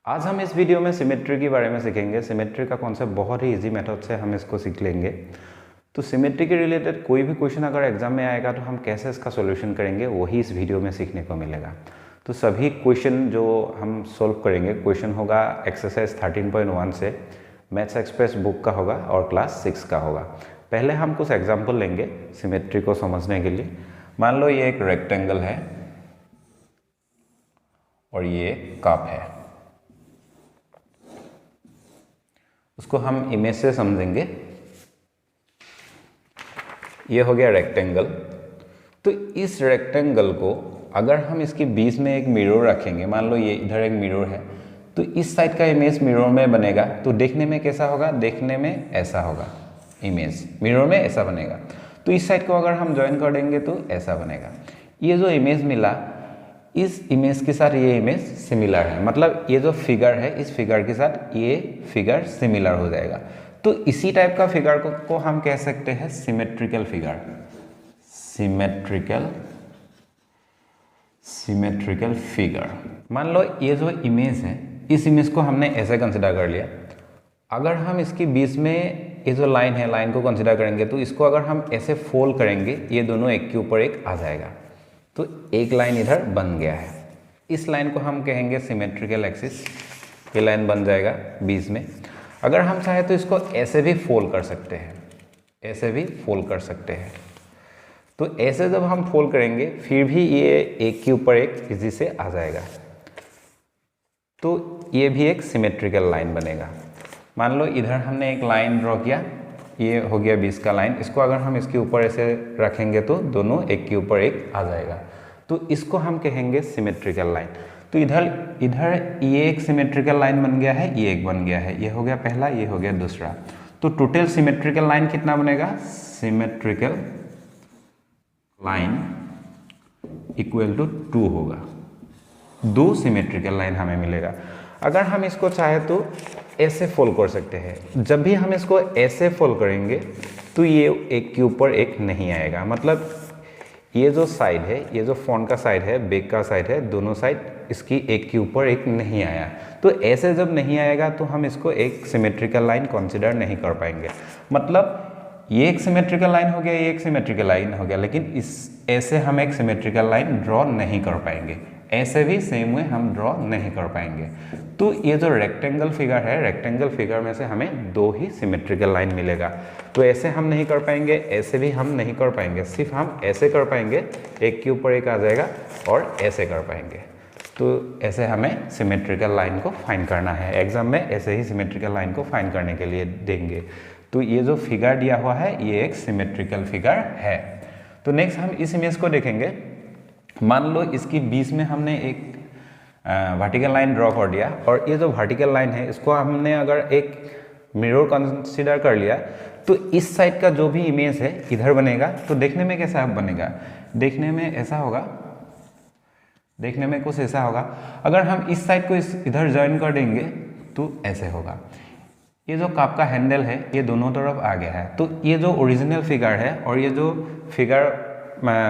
आज हम इस वीडियो में सिमेट्री के बारे में सीखेंगे। सिमेट्री का कॉन्सेप्ट बहुत ही इजी मेथड से हम इसको सीख लेंगे। तो सिमेट्री के रिलेटेड कोई भी क्वेश्चन अगर एग्जाम में आएगा तो हम कैसे इसका सॉल्यूशन करेंगे वही इस वीडियो में सीखने को मिलेगा। तो सभी क्वेश्चन जो हम सॉल्व करेंगे, क्वेश्चन होगा एक्सरसाइज 13.1 से, मैथ्स एक्सप्रेस बुक का होगा और क्लास 6 का होगा। पहले हम कुछ एग्जाम्पल लेंगे सिमेट्री को समझने के लिए। मान लो ये एक रेक्टेंगल है और ये कप है, उसको हम इमेज से समझेंगे। ये हो गया रेक्टेंगल। तो इस रेक्टेंगल को अगर हम इसके बीच में एक मिरर रखेंगे, मान लो ये इधर एक मिरर है, तो इस साइड का इमेज मिरर में बनेगा तो देखने में कैसा होगा? देखने में ऐसा होगा। इमेज मिरर में ऐसा बनेगा। तो इस साइड को अगर हम ज्वाइन कर देंगे तो ऐसा बनेगा। ये जो इमेज मिला, इस इमेज के साथ ये इमेज सिमिलर है, मतलब ये जो फिगर है इस फिगर के साथ ये फिगर सिमिलर हो जाएगा। तो इसी टाइप का फिगर को हम कह सकते हैं सिमेट्रिकल फिगर। Symmetrical figure. मान लो ये जो इमेज है, इस इमेज को हमने ऐसे कंसिडर कर लिया। अगर हम इसके बीच में ये जो लाइन है, लाइन को कंसिडर करेंगे तो इसको अगर हम ऐसे फोल्ड करेंगे, ये दोनों एक के ऊपर एक आ जाएगा। तो एक लाइन इधर बन गया है। इस लाइन को हम कहेंगे सिमेट्रिकल एक्सिस। ये लाइन बन जाएगा बीच में। अगर हम चाहे तो इसको ऐसे भी फोल्ड कर सकते हैं, ऐसे भी फोल्ड कर सकते हैं। तो ऐसे जब हम फोल्ड करेंगे फिर भी ये एक के ऊपर एक इजी से आ जाएगा। तो ये भी एक सिमेट्रिकल लाइन बनेगा। मान लो इधर हमने एक लाइन ड्रॉ किया, ये हो गया बीच का लाइन। इसको अगर हम इसके ऊपर ऐसे रखेंगे तो दोनों एक के ऊपर एक आ जाएगा। तो इसको हम कहेंगे सिमेट्रिकल लाइन। तो इधर ये एक सिमेट्रिकल लाइन बन गया है, ये एक बन गया है। ये हो गया पहला, ये हो गया दूसरा। तो टोटल सिमेट्रिकल लाइन कितना बनेगा? सिमेट्रिकल लाइन इक्वल टू 2 होगा। 2 सिमेट्रिकल लाइन हमें मिलेगा। अगर हम इसको चाहे तो ऐसे फोल्ड कर सकते हैं। जब भी हम इसको ऐसे फोल्ड करेंगे तो ये एक के ऊपर एक नहीं आएगा। मतलब ये जो साइड है, ये जो फ्रंट का साइड है, बैक का साइड है, दोनों साइड इसकी एक के ऊपर एक नहीं आया। तो ऐसे जब नहीं आएगा तो हम इसको एक सिमेट्रिकल लाइन कंसिडर नहीं कर पाएंगे। मतलब ये एक सिमेट्रिकल लाइन हो गया, ये एक सिमेट्रिकल लाइन हो गया, लेकिन ऐसे हम एक सिमेट्रिकल लाइन ड्रॉ नहीं कर पाएंगे। ऐसे भी सेम वे हम ड्रॉ नहीं कर पाएंगे। तो ये जो रेक्टेंगल फिगर है, रेक्टेंगल फिगर में से हमें 2 ही सिमेट्रिकल लाइन मिलेगा। तो ऐसे हम नहीं कर पाएंगे, ऐसे भी हम नहीं कर पाएंगे। सिर्फ हम ऐसे कर पाएंगे, एक के ऊपर एक आ जाएगा, और ऐसे कर पाएंगे। तो ऐसे हमें सिमेट्रिकल लाइन को फाइंड करना है। एग्जाम में ऐसे ही सिमेट्रिकल लाइन को फाइंड करने के लिए देंगे। तो ये जो फिगर दिया हुआ है ये एक सिमेट्रिकल फिगर है। तो नेक्स्ट हम इस इमेज को देखेंगे। मान लो इसकी बीच में हमने एक वर्टिकल लाइन ड्रॉ कर दिया, और ये जो वर्टिकल लाइन है इसको हमने अगर एक मिरर कंसीडर कर लिया तो इस साइड का जो भी इमेज है इधर बनेगा। तो देखने में कैसा बनेगा? देखने में ऐसा होगा, देखने में कुछ ऐसा होगा। अगर हम इस साइड को इधर ज्वाइन कर देंगे तो ऐसे होगा। ये जो कप का हैंडल है ये दोनों तरफ आ गया है। तो ये जो ओरिजिनल फिगर है और ये जो फिगर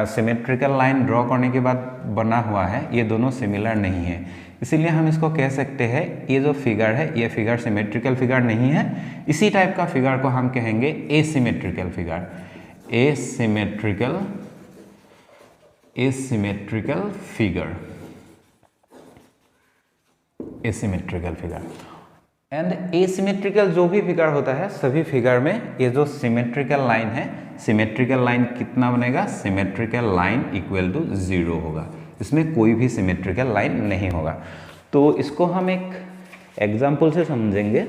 सिमेट्रिकल लाइन ड्रॉ करने के बाद बना हुआ है, ये दोनों सिमिलर नहीं है। इसीलिए हम इसको कह सकते हैं ये जो फिगर है ये फिगर सिमेट्रिकल फिगर नहीं है। इसी टाइप का फिगर को हम कहेंगे asymmetrical figure. Asymmetrical figure. Asymmetrical figure. And asymmetrical जो भी फिगर होता है, सभी फिगर में ये जो सिमेट्रिकल लाइन है, सिमेट्रिकल लाइन कितना बनेगा? सिमेट्रिकल लाइन इक्वल टू 0 होगा। इसमें कोई भी सिमेट्रिकल लाइन नहीं होगा। तो इसको हम एक एग्जाम्पल से समझेंगे।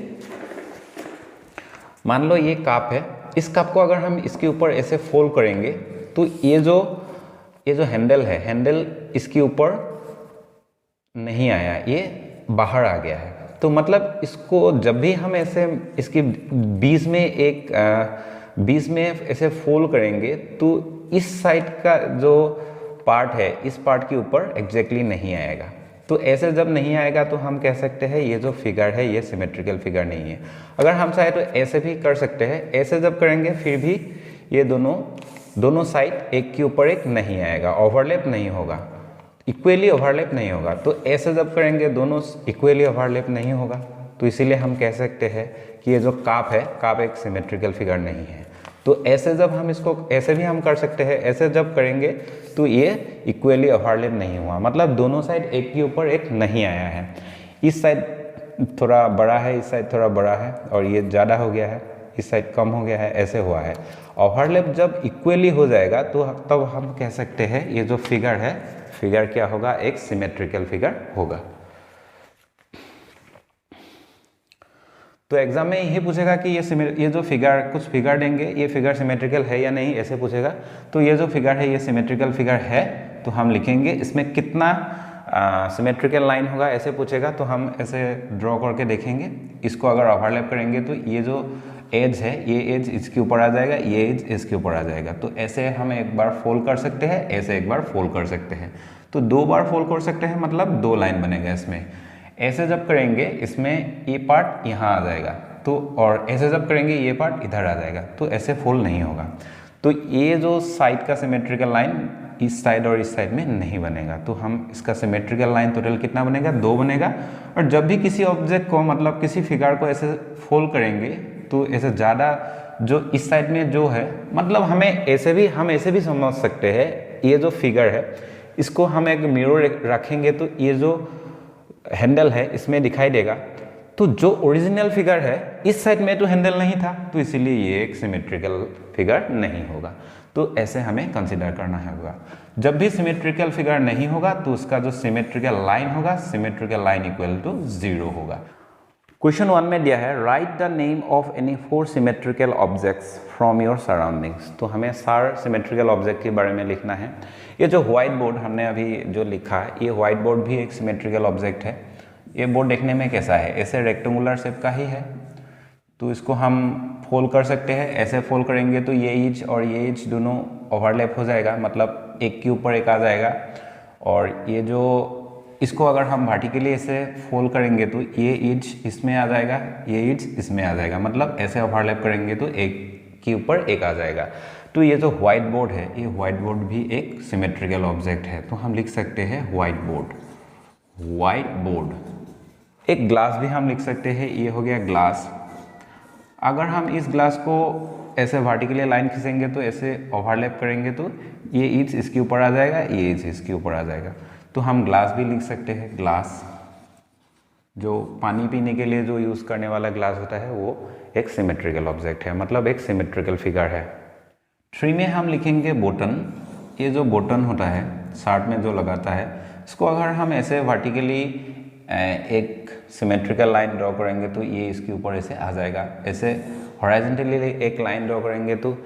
मान लो ये कप है। इस कप को अगर हम इसके ऊपर ऐसे फोल्ड करेंगे तो ये जो हैंडल है, हैंडल इसके ऊपर नहीं आया, ये बाहर आ गया है। तो मतलब इसको जब भी हम ऐसे इसके बीच में ऐसे फोल्ड करेंगे तो इस साइड का जो पार्ट है इस पार्ट के ऊपर एग्जैक्टली नहीं आएगा। तो ऐसे जब नहीं आएगा तो हम कह सकते हैं ये जो फिगर है ये सिमेट्रिकल फिगर नहीं है। अगर हम चाहे तो ऐसे भी कर सकते हैं। ऐसे जब करेंगे फिर भी ये दोनों साइड एक के ऊपर एक नहीं आएगा, ओवरलैप नहीं होगा। इक्वली ओवरलैप नहीं होगा। तो ऐसे जब करेंगे दोनों इक्वली ओवरलैप नहीं होगा, तो इसीलिए हम कह सकते हैं कि ये जो काप है, काप एक सिमेट्रिकल फिगर नहीं है। तो ऐसे जब हम इसको ऐसे भी हम कर सकते हैं, ऐसे जब करेंगे तो ये इक्वली ओवरलैप नहीं हुआ, मतलब दोनों साइड एक के ऊपर एक नहीं आया है। इस साइड थोड़ा बड़ा है, इस साइड थोड़ा बड़ा है, और ये ज़्यादा हो गया है, इस साइड कम हो गया है, ऐसे हुआ है। ओवरलैप जब इक्वली हो जाएगा तो तब हम कह सकते हैं ये जो फिगर है, फिगर क्या होगा, एक सिमेट्रिकल फिगर होगा। तो एग्जाम में यही पूछेगा कि ये जो फिगर, कुछ फिगर देंगे, ये फिगर सिमेट्रिकल है या नहीं, ऐसे पूछेगा। तो ये जो फिगर है ये सिमेट्रिकल फिगर है, तो हम लिखेंगे इसमें कितना सिमेट्रिकल लाइन होगा, ऐसे पूछेगा। तो हम ऐसे ड्रॉ करके देखेंगे, इसको अगर ओवरलैप करेंगे तो ये जो एज है, ये एज इसके ऊपर आ जाएगा, ये एज इसके ऊपर आ जाएगा। तो ऐसे हम एक बार फोल्ड कर सकते हैं, ऐसे एक बार फोल्ड कर सकते हैं। तो 2 बार फोल्ड कर सकते हैं, मतलब 2 लाइन बनेगा इसमें। ऐसे जब करेंगे इसमें ये पार्ट यहाँ आ जाएगा, तो और ऐसे जब करेंगे ये पार्ट इधर आ जाएगा, तो ऐसे फोल्ड नहीं होगा। तो ये जो साइड का सिमेट्रिकल लाइन इस साइड और इस साइड में नहीं बनेगा। तो हम इसका सिमेट्रिकल लाइन टोटल कितना बनेगा, 2 बनेगा। और जब भी किसी ऑब्जेक्ट को, मतलब किसी फिगर को ऐसे फोल्ड करेंगे तो ऐसे ज़्यादा जो इस साइड में जो है, मतलब हम ऐसे भी समझ सकते हैं, ये जो फिगर है इसको हम एक मिरर रखेंगे तो ये जो हैंडल है इसमें दिखाई देगा। तो जो ओरिजिनल फिगर है इस साइड में तो हैंडल नहीं था, तो इसीलिए ये एक सिमेट्रिकल फिगर नहीं होगा। तो ऐसे हमें कंसीडर करना होगा। जब भी सिमेट्रिकल फिगर नहीं होगा तो उसका जो सिमेट्रिकल लाइन होगा, सिमेट्रिकल लाइन इक्वल टू 0 होगा। क्वेश्चन 1 में दिया है right the name of any 4 symmetrical objects from your surroundings. तो हमें 4 सिमेट्रिकल ऑब्जेक्ट के बारे में लिखना है। ये जो व्हाइट बोर्ड हमने अभी जो लिखा है, ये व्हाइट बोर्ड भी एक सिमेट्रिकल ऑब्जेक्ट है। ये बोर्ड देखने में कैसा है, ऐसे रेक्टेंगुलर शेप का ही है। तो इसको हम फोल्ड कर सकते हैं, ऐसे फोल्ड करेंगे तो ये एज और ये एज दोनों ओवरलैप हो जाएगा, मतलब एक के ऊपर एक आ जाएगा। और ये जो इसको अगर हम वर्टिकली ऐसे फोल्ड करेंगे तो ये एज इसमें आ जाएगा, ये एज इसमें आ जाएगा, मतलब ऐसे ओवरलैप करेंगे तो एक के ऊपर एक आ जाएगा। तो ये जो व्हाइट बोर्ड है, ये व्हाइट बोर्ड भी एक सिमेट्रिकल ऑब्जेक्ट है। तो हम लिख सकते हैं व्हाइट बोर्ड, व्हाइट बोर्ड। एक ग्लास भी हम लिख सकते हैं, ये हो गया ग्लास। अगर हम इस ग्लास को ऐसे वर्टिकली लाइन खींचेंगे तो ऐसे ओवरलैप करेंगे तो ये ईच इसके ऊपर आ जाएगा, ये ईच इसके ऊपर आ जाएगा। तो हम ग्लास भी लिख सकते हैं, ग्लास। जो पानी पीने के लिए जो यूज़ करने वाला ग्लास होता है वो एक सिमेट्रिकल ऑब्जेक्ट है, मतलब एक सिमेट्रिकल फिगर है। 3 में हम लिखेंगे बटन। ये जो बटन होता है शर्ट में जो लगाता है, इसको अगर हम ऐसे वर्टिकली एक सिमेट्रिकल लाइन ड्रॉ करेंगे तो ये इसके ऊपर ऐसे आ जाएगा। ऐसे हॉरिजॉन्टली एक लाइन ड्रॉ करेंगे तो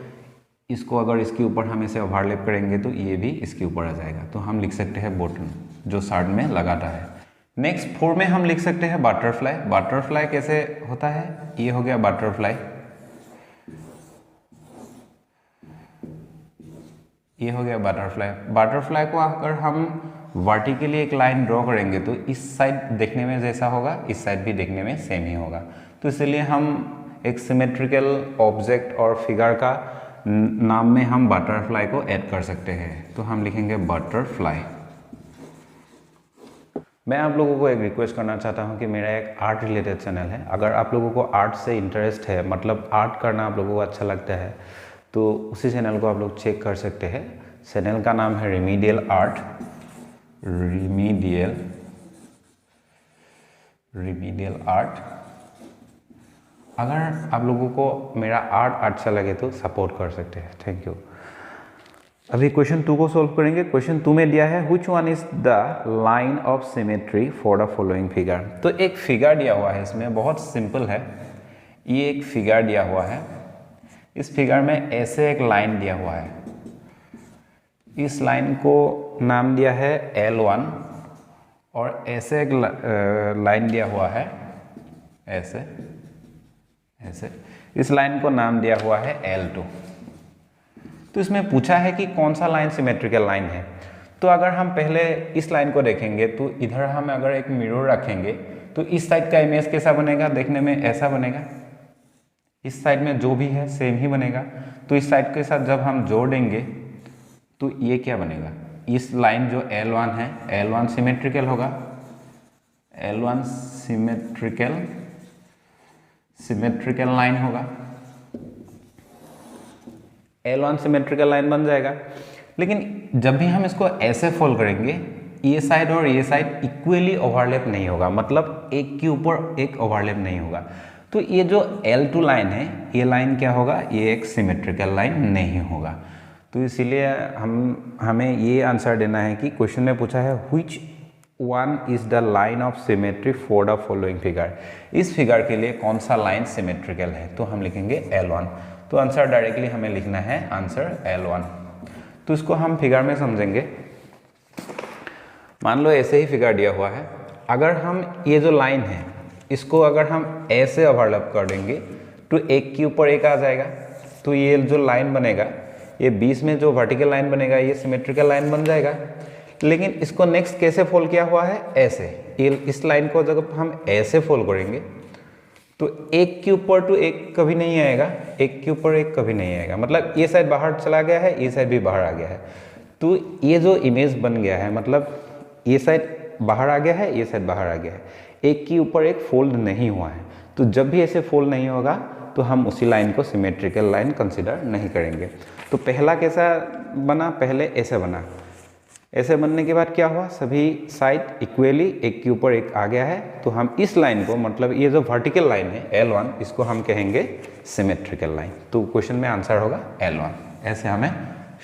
इसको अगर इसके ऊपर हम ऐसे ओवरलैप करेंगे तो ये भी इसके ऊपर आ जाएगा। तो हम लिख सकते हैं बटन, जो शर्ट में लगाता है। नेक्स्ट 4 में हम लिख सकते हैं बटरफ्लाई। बटरफ्लाई कैसे होता है, ये हो गया बटरफ्लाई, ये हो गया बटरफ्लाई। बटरफ्लाई को अगर हम वर्टिकली एक लाइन ड्रॉ करेंगे तो इस साइड देखने में जैसा होगा, इस साइड भी देखने में सेम ही होगा। तो इसलिए हम एक सिमेट्रिकल ऑब्जेक्ट और फिगर का नाम में हम बटरफ्लाई को ऐड कर सकते हैं। तो हम लिखेंगे बटरफ्लाई। मैं आप लोगों को एक रिक्वेस्ट करना चाहता हूं कि मेरा एक आर्ट रिलेटेड चैनल है। अगर आप लोगों को आर्ट से इंटरेस्ट है, मतलब आर्ट करना आप लोगों को अच्छा लगता है, तो उसी चैनल को आप लोग चेक कर सकते हैं। चैनल का नाम है रेमेडियल आर्ट, रेमेडियल आर्ट। अगर आप लोगों को मेरा आर्ट अच्छा लगे तो सपोर्ट कर सकते हैं। Thank you. अभी क्वेश्चन 2 को सॉल्व करेंगे। क्वेश्चन 2 में दिया है which one is the line of symmetry for the following figure. तो एक फिगर दिया हुआ है, इसमें बहुत सिंपल है। ये एक फिगर दिया हुआ है, इस फिगर में ऐसे एक लाइन दिया हुआ है। इस लाइन को नाम दिया है L1 और ऐसे एक लाइन दिया हुआ है ऐसे ऐसे, इस लाइन को नाम दिया हुआ है L2। तो इसमें पूछा है कि कौन सा लाइन सिमेट्रिकल लाइन है। तो अगर हम पहले इस लाइन को देखेंगे तो इधर हम अगर एक मिरर रखेंगे तो इस साइड का इमेज कैसा बनेगा, देखने में ऐसा बनेगा। इस साइड में जो भी है सेम ही बनेगा। तो इस साइड के साथ जब हम जोड़ देंगे तो ये क्या बनेगा, इस लाइन जो L1 है, L1 सिमेट्रिकल होगा, L1 सिमेट्रिकल लाइन होगा, L1 सिमेट्रिकल लाइन बन जाएगा। लेकिन जब भी हम इसको ऐसे फोल्ड करेंगे, ये साइड और ये साइड इक्वली ओवरलैप नहीं होगा, मतलब एक के ऊपर एक ओवरलैप नहीं होगा। तो ये जो L2 लाइन है, ये लाइन क्या होगा, ये एक सिमेट्रिकल लाइन नहीं होगा। तो इसीलिए हमें ये आंसर देना है कि क्वेश्चन में पूछा है which one is the line of symmetry for the following figure. इस फिगर के लिए कौन सा लाइन सिमेट्रिकल है, तो हम लिखेंगे L1। तो आंसर डायरेक्टली हमें लिखना है आंसर L1। तो इसको हम फिगर में समझेंगे। मान लो ऐसे ही फिगर दिया हुआ है, अगर हम ये जो लाइन है इसको अगर हम ऐसे ओवरलैप कर देंगे तो एक के ऊपर एक आ जाएगा। तो ये जो लाइन बनेगा, ये बीच में जो वर्टिकल लाइन बनेगा, ये सिमेट्रिकल लाइन बन जाएगा। लेकिन इसको नेक्स्ट कैसे फोल्ड किया हुआ है, ऐसे। ये इस लाइन को जब हम ऐसे फोल्ड करेंगे तो एक के ऊपर तो एक कभी नहीं आएगा, एक के ऊपर एक कभी नहीं आएगा, मतलब ये साइड बाहर चला गया है, ये साइड भी बाहर आ गया है। तो ये जो इमेज बन गया है, मतलब ये साइड बाहर आ गया है, ये साइड बाहर आ गया है, एक के ऊपर एक फोल्ड नहीं हुआ है। तो जब भी ऐसे फोल्ड नहीं होगा तो हम उसी लाइन को सिमेट्रिकल लाइन कंसिडर नहीं करेंगे। तो पहला कैसा बना, पहले ऐसे बना, ऐसे बनने के बाद क्या हुआ, सभी साइड इक्वली एक के ऊपर एक आ गया है। तो हम इस लाइन को, मतलब ये जो वर्टिकल लाइन है L1, इसको हम कहेंगे सिमेट्रिकल लाइन। तो क्वेश्चन में आंसर होगा L1। ऐसे हमें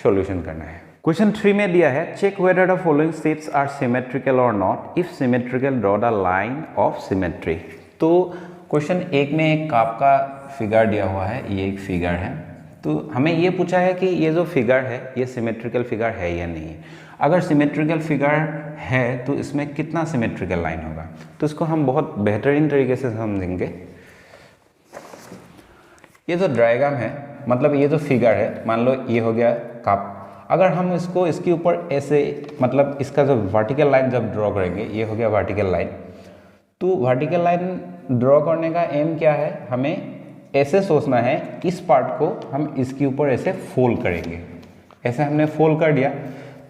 सॉल्यूशन करना है। क्वेश्चन 3 में दिया है check whether the following shapes are symmetrical और not, if symmetrical draw the line of symmetry. तो क्वेश्चन 1 में एक काप का फिगर दिया हुआ है, ये एक फिगर है। तो हमें ये पूछा है कि ये जो फिगर है ये सिमेट्रिकल फिगर है या नहीं। अगर सिमेट्रिकल फिगर है तो इसमें कितना सिमेट्रिकल लाइन होगा, तो इसको हम बहुत बेहतरीन तरीके से समझेंगे। ये जो डायग्राम है, मतलब ये जो फिगर है, मान लो ये हो गया कप। अगर हम इसको इसके ऊपर ऐसे, मतलब इसका जो वर्टिकल लाइन जब ड्रॉ करेंगे, ये हो गया वर्टिकल लाइन। तो वर्टिकल लाइन ड्रॉ करने का एम क्या है, हमें ऐसे सोचना है, इस पार्ट को हम इसके ऊपर ऐसे फोल्ड करेंगे। ऐसे हमने फोल्ड कर दिया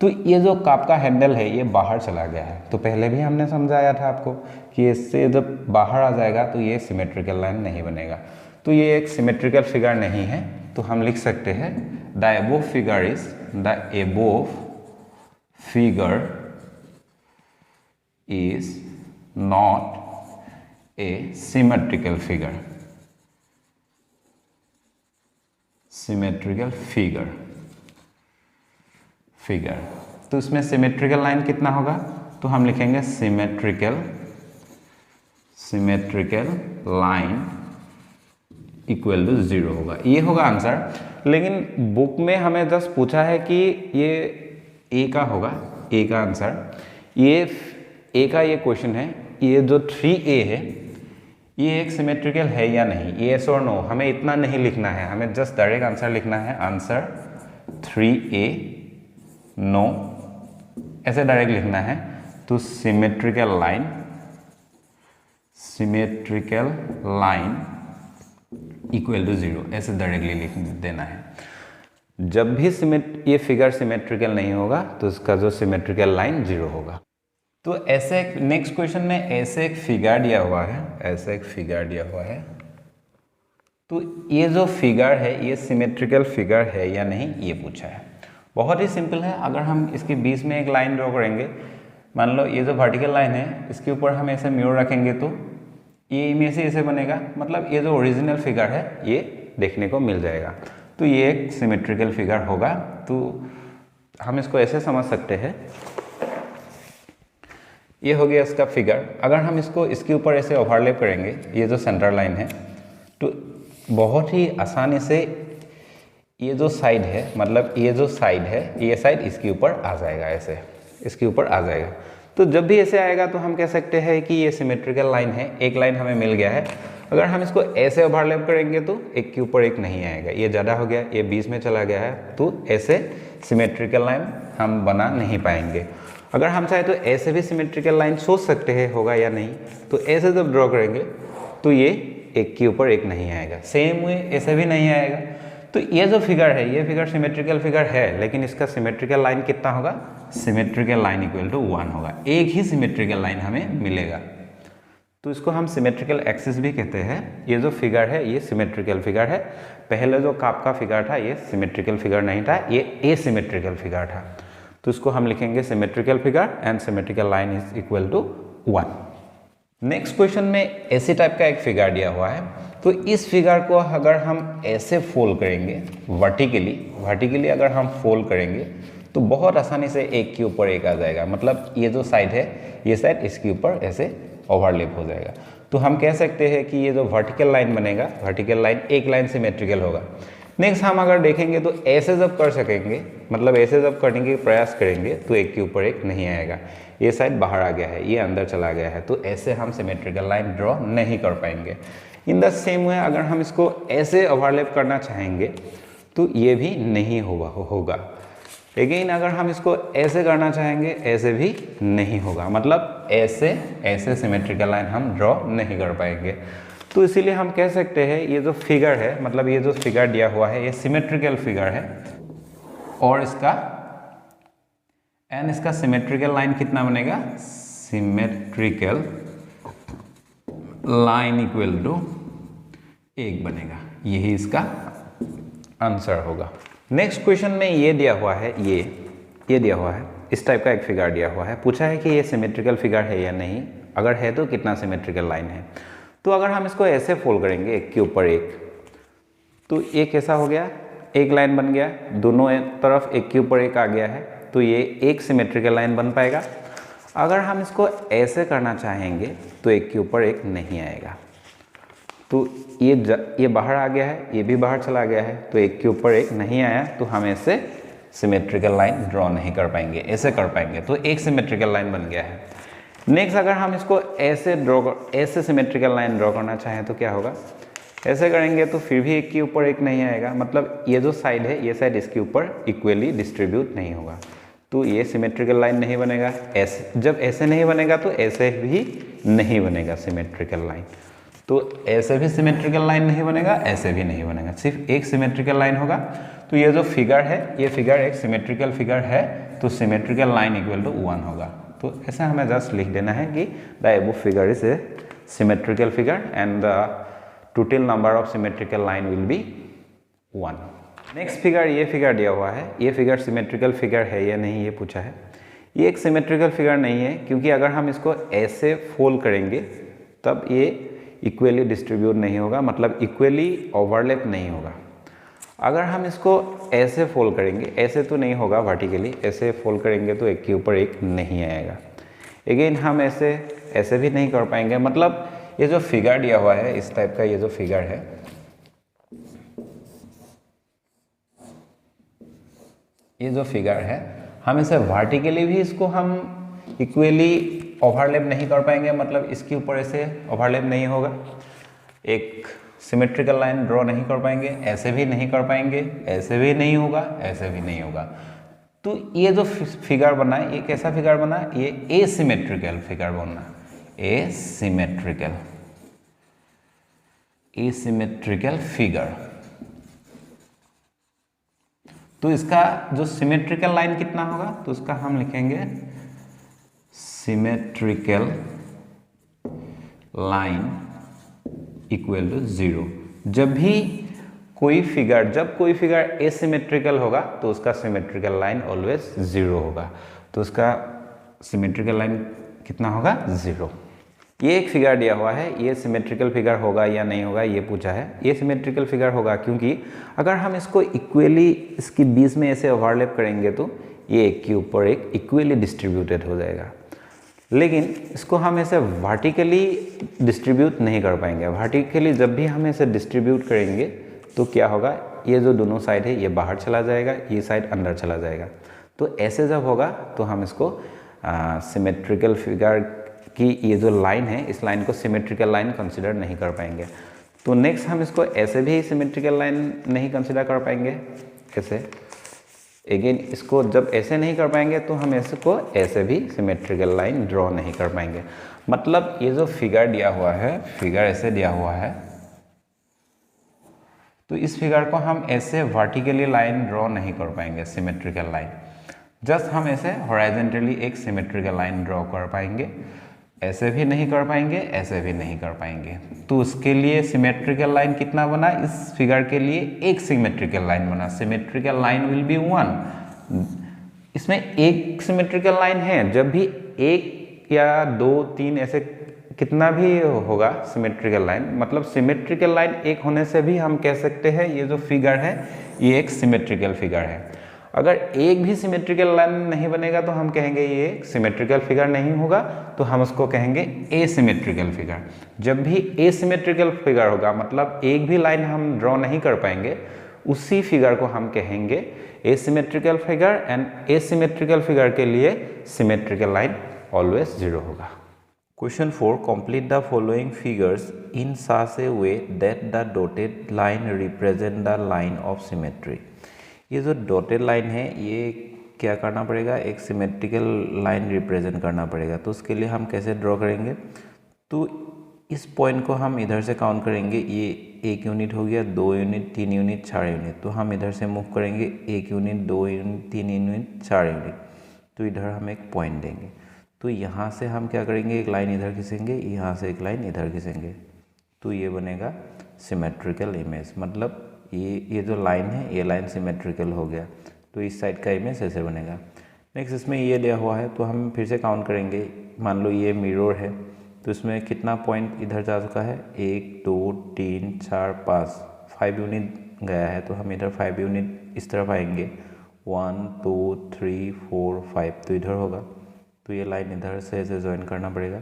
तो ये जो कप का हैंडल है ये बाहर चला गया है। तो पहले भी हमने समझाया था आपको कि इससे जब बाहर आ जाएगा तो ये सिमेट्रिकल लाइन नहीं बनेगा। तो ये एक सिमेट्रिकल फिगर नहीं है। तो हम लिख सकते हैं the above figure is not a symmetrical figure. तो इसमें सिमेट्रिकल लाइन कितना होगा, तो हम लिखेंगे सिमेट्रिकल लाइन इक्वल टू 0 होगा। ये होगा आंसर। लेकिन बुक में हमें जस्ट पूछा है कि ये ए का होगा, ए का आंसर। ये ए का ये क्वेश्चन है, ये जो 3A है ये एक सिमेट्रिकल है या नहीं, येस और नो। हमें इतना नहीं लिखना है, हमें जस्ट डायरेक्ट आंसर लिखना है, आंसर 3A नो, ऐसे डायरेक्ट लिखना है। तो सिमेट्रिकल लाइन इक्वल टू 0, ऐसे डायरेक्टली लिख देना है। जब भी ये फिगर सिमेट्रिकल नहीं होगा तो इसका जो सिमेट्रिकल लाइन 0 होगा। तो ऐसे एक नेक्स्ट क्वेश्चन में ऐसे एक फिगर दिया हुआ है, तो ये जो फिगर है ये सिमेट्रिकल फिगर है या नहीं, ये पूछा है। बहुत ही सिंपल है। अगर हम इसके बीच में एक लाइन ड्रॉ करेंगे, मान लो ये जो वर्टिकल लाइन है इसके ऊपर हम ऐसे मिरर रखेंगे तो ये इमेज से ऐसे बनेगा, मतलब ये जो ओरिजिनल फिगर है ये देखने को मिल जाएगा। तो ये एक सिमेट्रिकल फिगर होगा। तो हम इसको ऐसे समझ सकते हैं, ये हो गया इसका फिगर। अगर हम इसको इसके ऊपर ऐसे ओवरलैप करेंगे, ये जो सेंटर लाइन है, तो बहुत ही आसानी से ये जो साइड है, मतलब ये जो साइड है, ये साइड इसके ऊपर आ जाएगा, ऐसे इसके ऊपर आ जाएगा। तो जब भी ऐसे आएगा तो हम कह सकते हैं कि ये सिमेट्रिकल लाइन है। एक लाइन हमें मिल गया है। अगर हम इसको ऐसे ओवरलैप करेंगे तो एक के ऊपर एक नहीं आएगा, ये ज़्यादा हो गया, ये बीच में चला गया है, तो ऐसे सिमेट्रिकल लाइन हम बना नहीं पाएंगे। अगर हम चाहे तो ऐसे भी सिमेट्रिकल लाइन सोच सकते हैं होगा या नहीं। तो ऐसे जब ड्रॉ करेंगे तो ये एक के ऊपर एक नहीं आएगा, सेम वे ऐसे भी नहीं आएगा। तो तो ये जो फिगर है, ये फिगर सिमेट्रिकल फिगर है, लेकिन इसका सिमेट्रिकल लाइन कितना होगा? सिमेट्रिकल लाइन इक्वल टू 1 होगा। एक ही सिमेट्रिकल लाइन हमें मिलेगा, तो इसको हम सिमेट्रिकल एक्सिस भी कहते हैं। ये जो फिगर है ये सिमेट्रिकल फिगर है। पहले जो आपका फिगर था ये सिमेट्रिकल फिगर नहीं था, ये एसिमेट्रिकल फिगर था। तो इसको हम लिखेंगे symmetrical figure and symmetrical line is equal to 1। Next question में ऐसे टाइप का एक फिगर दिया हुआ है, तो इस फिगर को अगर हम ऐसे फोल्ड करेंगे वर्टिकली अगर हम फोल्ड करेंगे तो बहुत आसानी से एक के ऊपर एक आ जाएगा। मतलब ये जो साइड है, ये साइड इसके ऊपर ऐसे ओवरलैप हो जाएगा। तो हम कह सकते हैं कि ये जो वर्टिकल लाइन बनेगा, वर्टिकल लाइन एक लाइन सिमेट्रिकल होगा। नेक्स्ट हम अगर देखेंगे तो ऐसे जब कर सकेंगे, मतलब ऐसे जब करने के प्रयास करेंगे तो एक के ऊपर एक नहीं आएगा। ये साइड बाहर आ गया है, ये अंदर चला गया है, तो ऐसे हम सिमेट्रिकल लाइन ड्रॉ नहीं कर पाएंगे। इन द सेम वे अगर हम इसको ऐसे ओवरलैप करना चाहेंगे तो ये भी नहीं होगा। अगेन अगर हम इसको ऐसे करना चाहेंगे, ऐसे भी नहीं होगा। मतलब ऐसे सिमेट्रिकल लाइन हम ड्रॉ नहीं कर पाएंगे। तो इसीलिए हम कह सकते हैं ये जो फिगर है, मतलब ये जो फिगर दिया हुआ है ये सिमेट्रिकल फिगर है, और इसका सिमेट्रिकल लाइन कितना बनेगा? सिमेट्रिकल लाइन इक्वल टू 1 बनेगा। यही इसका आंसर होगा। नेक्स्ट क्वेश्चन में ये दिया हुआ है, ये दिया हुआ है, इस टाइप का एक फिगर दिया हुआ है। पूछा है कि ये सिमेट्रिकल फिगर है या नहीं, अगर है तो कितना सिमेट्रिकल लाइन है। तो अगर हम इसको ऐसे फोल्ड करेंगे एक के ऊपर एक, तो ये कैसा हो गया? एक लाइन बन गया, दोनों तरफ एक के ऊपर एक आ गया है, तो ये एक सिमेट्रिकल लाइन बन पाएगा। अगर हम इसको ऐसे करना चाहेंगे तो एक के ऊपर एक नहीं आएगा। तो ये बाहर आ गया है, ये भी बाहर चला गया है, तो एक के ऊपर एक नहीं आया, तो हम ऐसे सिमेट्रिकल लाइन ड्रॉ नहीं कर पाएंगे, ऐसे कर पाएंगे, तो एक सिमेट्रिकल लाइन बन गया है। नेक्स्ट अगर हम इसको ऐसे सिमेट्रिकल लाइन ड्रॉ करना चाहें तो क्या होगा? ऐसे करेंगे तो फिर भी एक के ऊपर एक नहीं आएगा। मतलब ये जो साइड है, ये साइड इसके ऊपर इक्वली डिस्ट्रीब्यूट नहीं होगा, तो ये सिमेट्रिकल लाइन नहीं बनेगा। ऐसे जब ऐसे नहीं बनेगा तो ऐसे भी नहीं बनेगा सिमेट्रिकल लाइन। तो ऐसे भी सिमेट्रिकल लाइन नहीं बनेगा, ऐसे भी नहीं बनेगा, सिर्फ एक सिमेट्रिकल लाइन होगा। तो ये जो फिगर है, ये फिगर एक सिमेट्रिकल फिगर है, तो सिमेट्रिकल लाइन इक्वल टू 1 होगा। तो ऐसा हमें जस्ट लिख देना है कि the above figure is a symmetrical figure and the total number of symmetrical line will be 1। Next figure, ये फिगर दिया हुआ है, ये फिगर सिमेट्रिकल फिगर है या नहीं ये पूछा है। ये एक सिमेट्रिकल फिगर नहीं है, क्योंकि अगर हम इसको ऐसे फोल्ड करेंगे तब ये इक्वली डिस्ट्रीब्यूट नहीं होगा, मतलब इक्वली ओवरलैप नहीं होगा। अगर हम इसको ऐसे फोल्ड करेंगे, ऐसे तो नहीं होगा वर्टिकली, ऐसे फोल्ड करेंगे तो एक के ऊपर एक नहीं आएगा। अगेन हम ऐसे भी नहीं कर पाएंगे। मतलब ये जो फिगर दिया हुआ है, इस टाइप का ये जो फिगर है, ये जो फिगर है, हम इसे वर्टिकली भी इसको हम इक्वली ओवरलैप नहीं कर पाएंगे। मतलब इसके ऊपर ऐसे ओवरलैप नहीं होगा, एक सिमेट्रिकल लाइन ड्रॉ नहीं कर पाएंगे, ऐसे भी नहीं कर पाएंगे, ऐसे भी नहीं होगा, ऐसे भी नहीं होगा। तो ये जो फिगर बना, ये कैसा फिगर बना? ये एसिमेट्रिकल फिगर बना, एसिमेट्रिकल फिगर। तो इसका जो सिमेट्रिकल लाइन कितना होगा? तो उसका हम लिखेंगे सिमेट्रिकल लाइन इक्वल टू 0। जब कोई फिगर एसिमेट्रिकल होगा तो उसका सिमेट्रिकल लाइन ऑलवेज 0 होगा। तो उसका सिमेट्रिकल लाइन कितना होगा? 0। ये एक फिगर दिया हुआ है, ये सिमेट्रिकल फिगर होगा या नहीं होगा ये पूछा है। ये सिमेट्रिकल फिगर होगा, क्योंकि अगर हम इसको इक्वली इसके बीच में ऐसे ओवरलैप करेंगे तो ये एक के ऊपर एक इक्वली डिस्ट्रीब्यूटेड हो जाएगा। लेकिन इसको हम ऐसे वर्टिकली डिस्ट्रीब्यूट नहीं कर पाएंगे। वर्टिकली जब भी हम ऐसे डिस्ट्रीब्यूट करेंगे तो क्या होगा? ये जो दोनों साइड है ये बाहर चला जाएगा, ये साइड अंदर चला जाएगा। तो ऐसे जब होगा तो हम इसको सिमेट्रिकल फिगर की ये जो लाइन है, इस लाइन को सिमेट्रिकल लाइन कंसिडर नहीं कर पाएंगे। तो नेक्स्ट हम इसको ऐसे भी सिमेट्रिकल लाइन नहीं कंसिडर कर पाएंगे, ऐसे। अगेन इसको जब ऐसे नहीं कर पाएंगे तो हम इसको ऐसे भी सिमेट्रिकल लाइन ड्रॉ नहीं कर पाएंगे। मतलब ये जो फिगर दिया हुआ है, फिगर ऐसे दिया हुआ है, तो इस फिगर को हम ऐसे वर्टिकली लाइन ड्रॉ नहीं कर पाएंगे, सिमेट्रिकल लाइन। जस्ट हम ऐसे हॉराइजेंटली एक सिमेट्रिकल लाइन ड्रॉ कर पाएंगे, ऐसे भी नहीं कर पाएंगे, ऐसे भी नहीं कर पाएंगे। तो उसके लिए सिमेट्रिकल लाइन कितना बना, इस फिगर के लिए एक सिमेट्रिकल लाइन बना। Symmetrical line will be 1। इसमें एक सिमेट्रिकल लाइन है, जब भी एक या दो तीन ऐसे कितना भी होगा सिमेट्रिकल लाइन, मतलब सिमेट्रिकल लाइन एक होने से भी हम कह सकते हैं ये जो फिगर है ये एक सिमेट्रिकल फिगर है। अगर एक भी सिमेट्रिकल लाइन नहीं बनेगा तो हम कहेंगे ये सिमेट्रिकल फिगर नहीं होगा, तो हम उसको कहेंगे एसिमेट्रिकल फिगर। जब भी एसिमेट्रिकल फिगर होगा, मतलब एक भी लाइन हम ड्रॉ नहीं कर पाएंगे, उसी फिगर को हम कहेंगे asymmetrical figure. And asymmetrical figure के लिए सिमेट्रिकल लाइन ऑलवेज 0 होगा। Question 4. Complete the following figures in such a way that the dotted line represent the line of symmetry. ये जो डॉटेड लाइन है ये क्या करना पड़ेगा, एक सिमेट्रिकल लाइन रिप्रेजेंट करना पड़ेगा। तो उसके लिए हम कैसे ड्रॉ करेंगे, तो इस पॉइंट को हम इधर से काउंट करेंगे। ये 1 यूनिट हो गया, 2 यूनिट, 3 यूनिट, 4 यूनिट। तो हम इधर से मूव करेंगे 1 यूनिट, 2 यूनिट, 3 यूनिट, 4 यूनिट। तो इधर हम एक पॉइंट देंगे। तो यहाँ से हम क्या करेंगे, एक लाइन इधर खींचेंगे, यहाँ से एक लाइन इधर खींचेंगे। तो ये बनेगा सिमेट्रिकल इमेज। मतलब ये जो लाइन है ये लाइन सिमेट्रिकल हो गया। तो इस साइड का इमेज ऐसे बनेगा। नेक्स्ट इसमें ये दिया हुआ है, तो हम फिर से काउंट करेंगे। मान लो ये मिरर है, तो इसमें कितना पॉइंट इधर जा चुका है, 1 2 3 4 5 यूनिट गया है। तो हम इधर 5 यूनिट इस तरफ आएंगे, 1 2 3 4 5, तो इधर होगा। तो ये लाइन इधर से ऐसे ज्वाइन करना पड़ेगा।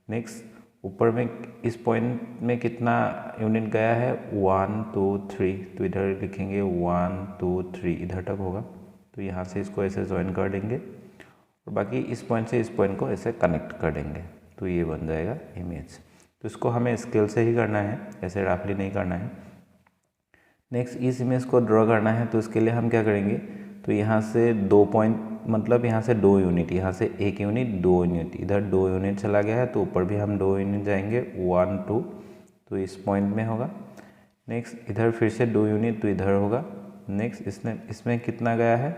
नेक्स्ट ऊपर में इस पॉइंट में कितना यूनिट गया है, 1 2 3, तो इधर लिखेंगे 1 2 3, इधर तक होगा। तो यहाँ से इसको ऐसे ज्वाइन कर देंगे और बाकी इस पॉइंट से इस पॉइंट को ऐसे कनेक्ट कर देंगे। तो ये बन जाएगा इमेज। तो इसको हमें स्केल से ही करना है, ऐसे रफली नहीं करना है। नेक्स्ट इस इमेज को ड्रॉ करना है, तो इसके लिए हम क्या करेंगे, तो यहाँ से 2 पॉइंट, मतलब यहाँ से 2 यूनिट, यहाँ से 1 यूनिट, 2 यूनिट, इधर 2 यूनिट चला गया है। तो ऊपर भी हम 2 यूनिट जाएंगे, 1 2, तो इस पॉइंट में होगा। नेक्स्ट इधर फिर से 2 यूनिट, तो इधर होगा। नेक्स्ट इसमें कितना गया है,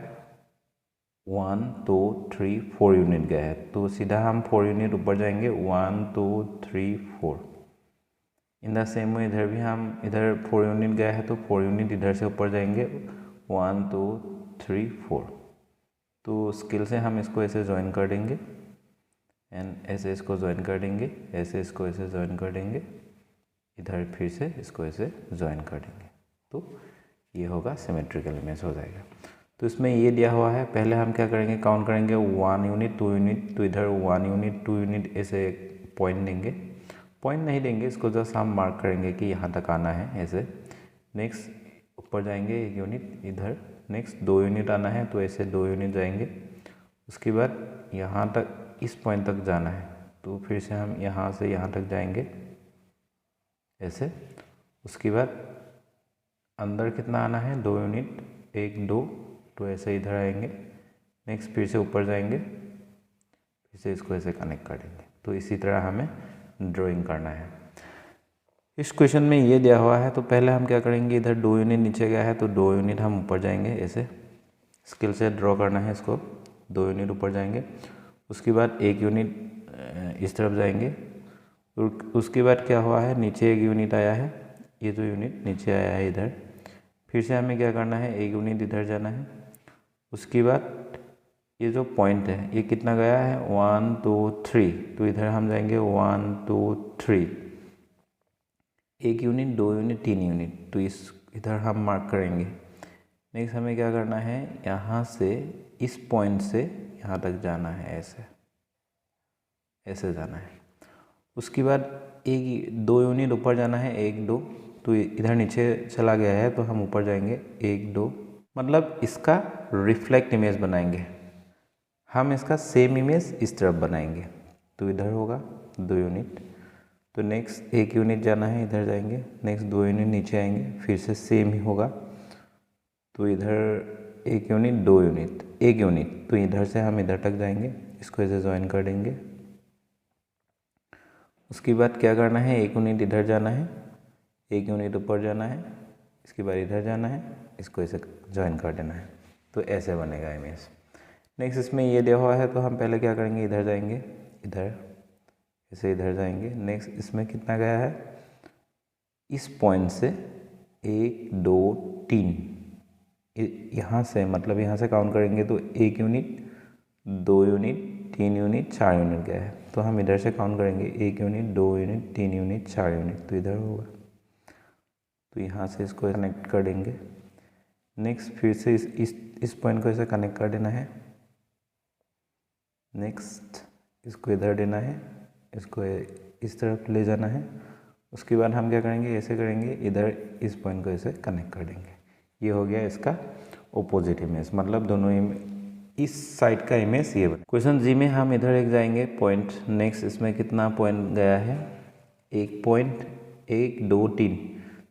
1 2 3 4 यूनिट गया है। तो सीधा हम 4 यूनिट ऊपर जाएंगे, 1 2 3 4। इन द सेम वे इधर भी हम इधर 4 यूनिट गया है, तो 4 यूनिट इधर से ऊपर जाएंगे, 1 2 3 4। तो स्केल से हम इसको ऐसे ज्वाइन कर देंगे एंड ऐसे इसको ज्वाइन कर देंगे, ऐसे इसको ऐसे ज्वाइन कर देंगे, इधर फिर से इसको ऐसे ज्वाइन कर देंगे। तो ये होगा सिमेट्रिकल इमेज हो जाएगा। तो इसमें ये दिया हुआ है, पहले हम क्या करेंगे, काउंट करेंगे 1 यूनिट 2 यूनिट, तो इधर 1 यूनिट 2 यूनिट ऐसे पॉइंट देंगे। पॉइंट नहीं देंगे, इसको जस्ट हम मार्क करेंगे कि यहाँ तक आना है ऐसे। नेक्स्ट ऊपर जाएंगे 1 यूनिट इधर। नेक्स्ट 2 यूनिट आना है, तो ऐसे 2 यूनिट जाएंगे। उसके बाद यहाँ तक इस पॉइंट तक जाना है, तो फिर से हम यहाँ से यहाँ तक जाएंगे ऐसे। उसके बाद अंदर कितना आना है, 2 यूनिट, 1 2, तो ऐसे इधर आएंगे। नेक्स्ट फिर से ऊपर जाएंगे, फिर से इसको ऐसे कनेक्ट कर देंगे। तो इसी तरह हमें ड्राइंग करना है। इस क्वेश्चन में ये दिया हुआ है, तो पहले हम क्या करेंगे, इधर 2 यूनिट नीचे गया है, तो 2 यूनिट हम ऊपर जाएंगे, ऐसे स्केल से ड्रॉ करना है इसको। 2 यूनिट ऊपर जाएंगे, उसके बाद 1 यूनिट इस तरफ जाएंगे। उसके बाद क्या हुआ है, नीचे 1 यूनिट आया है, ये जो यूनिट नीचे आया है इधर। फिर से हमें क्या करना है, 1 यूनिट इधर जाना है। उसके बाद ये जो पॉइंट है ये कितना गया है, 1 2 3, तो इधर हम जाएंगे 1 2 3, 1 यूनिट 2 यूनिट 3 यूनिट, तो इस इधर हम मार्क करेंगे। नेक्स्ट हमें क्या करना है, यहाँ से इस पॉइंट से यहाँ तक जाना है, ऐसे जाना है। उसके बाद 2 यूनिट ऊपर जाना है, 1 2, तो इधर नीचे चला गया है, तो हम ऊपर जाएंगे 1 2, मतलब इसका रिफ्लेक्ट इमेज बनाएंगे हम, इसका सेम इमेज इस तरफ बनाएंगे। तो इधर होगा 2 यूनिट, तो नेक्स्ट 1 यूनिट जाना है, इधर जाएंगे। नेक्स्ट 2 यूनिट नीचे आएंगे, फिर से सेम ही होगा। तो इधर 1 यूनिट 2 यूनिट 1 यूनिट, तो इधर से हम इधर तक जाएंगे, इसको ऐसे ज्वाइन कर देंगे। उसके बाद क्या करना है, 1 यूनिट इधर जाना है, 1 यूनिट ऊपर जाना है, इसके बाद इधर जाना है, इसको ऐसे ज्वाइन कर देना है, तो ऐसे बनेगा इमेज। नेक्स्ट इसमें ये दिया हुआ है तो हम पहले क्या करेंगे, इधर जाएंगे, इधर ऐसे इधर जाएंगे। नेक्स्ट इसमें कितना गया है, इस पॉइंट से 1 2 3, यहाँ से मतलब यहाँ से काउंट करेंगे तो 1 यूनिट, 2 यूनिट, 3 यूनिट, 4 यूनिट गया है। तो हम इधर से काउंट करेंगे 1 यूनिट, 2 यूनिट, 3 यूनिट, 4 यूनिट, तो इधर होगा। तो यहाँ से इसको कनेक्ट कर देंगे। नेक्स्ट फिर से इस पॉइंट को ऐसे कनेक्ट कर देना है। नेक्स्ट इसको इधर देना है, इसको इस तरफ ले जाना है। उसके बाद हम क्या करेंगे, ऐसे करेंगे, इधर इस पॉइंट को ऐसे कनेक्ट कर देंगे। ये हो गया इसका ओपोजिट इमेज, मतलब दोनों इस साइड का इमेज ये बना। क्वेश्चन जी में हम इधर एक जाएंगे पॉइंट। नेक्स्ट इसमें कितना पॉइंट गया है, 1 पॉइंट, 1 2 3,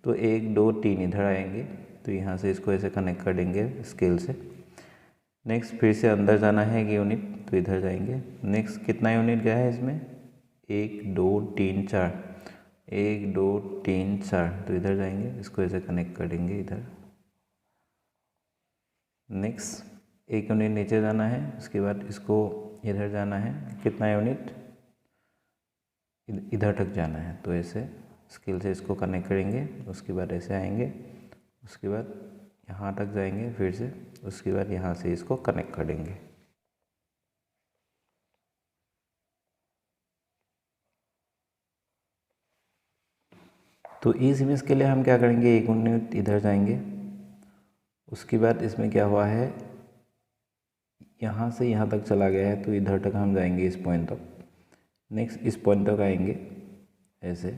तो 1 2 3 इधर आएंगे, तो यहाँ से इसको ऐसे कनेक्ट कर देंगे स्केल से। नेक्स्ट फिर से अंदर जाना है 1 यूनिट, तो इधर जाएंगे। नेक्स्ट कितना यूनिट गया है इसमें, 1 2 3 4, 1 2 3 4, तो इधर जाएंगे, इसको ऐसे कनेक्ट कर देंगे इधर। नेक्स्ट 1 यूनिट नीचे जाना है, उसके बाद इसको इधर जाना है, कितना यूनिट, इधर तक जाना है, तो ऐसे स्केल से इसको कनेक्ट करेंगे। उसके बाद ऐसे आएंगे, उसके बाद यहाँ तक जाएंगे फिर से, उसके बाद यहाँ से इसको कनेक्ट कर देंगे। तो इस इमेज के लिए हम क्या करेंगे, 1 यूनिट इधर जाएंगे। उसके बाद इसमें क्या हुआ है, यहाँ से यहाँ तक चला गया है, तो इधर तक हम जाएंगे, इस पॉइंट तक। नेक्स्ट इस पॉइंट तक आएंगे ऐसे।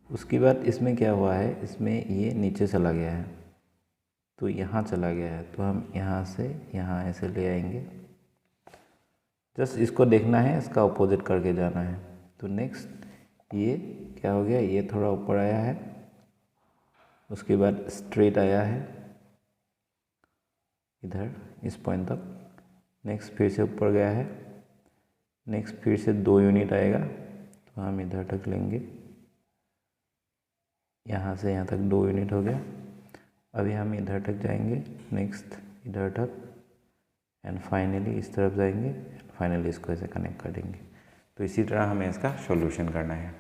उसके बाद इसमें क्या हुआ है, इसमें ये नीचे चला गया है, तो यहाँ चला गया है, तो हम यहाँ से यहाँ ऐसे ले आएंगे। जस्ट इसको देखना है, इसका अपोजिट करके जाना है। तो नेक्स्ट ये क्या हो गया, ये थोड़ा ऊपर आया है, उसके बाद स्ट्रेट आया है इधर इस पॉइंट तक। नेक्स्ट फिर से ऊपर गया है। नेक्स्ट फिर से 2 यूनिट आएगा, तो हम इधर तक लेंगे, यहाँ से यहाँ तक 2 यूनिट हो गया। अभी हम इधर तक जाएंगे, नेक्स्ट इधर तक, एंड फाइनली इस तरफ जाएंगे, फाइनली इसको ऐसे कनेक्ट कर देंगे। तो इसी तरह हमें इसका सॉल्यूशन करना है।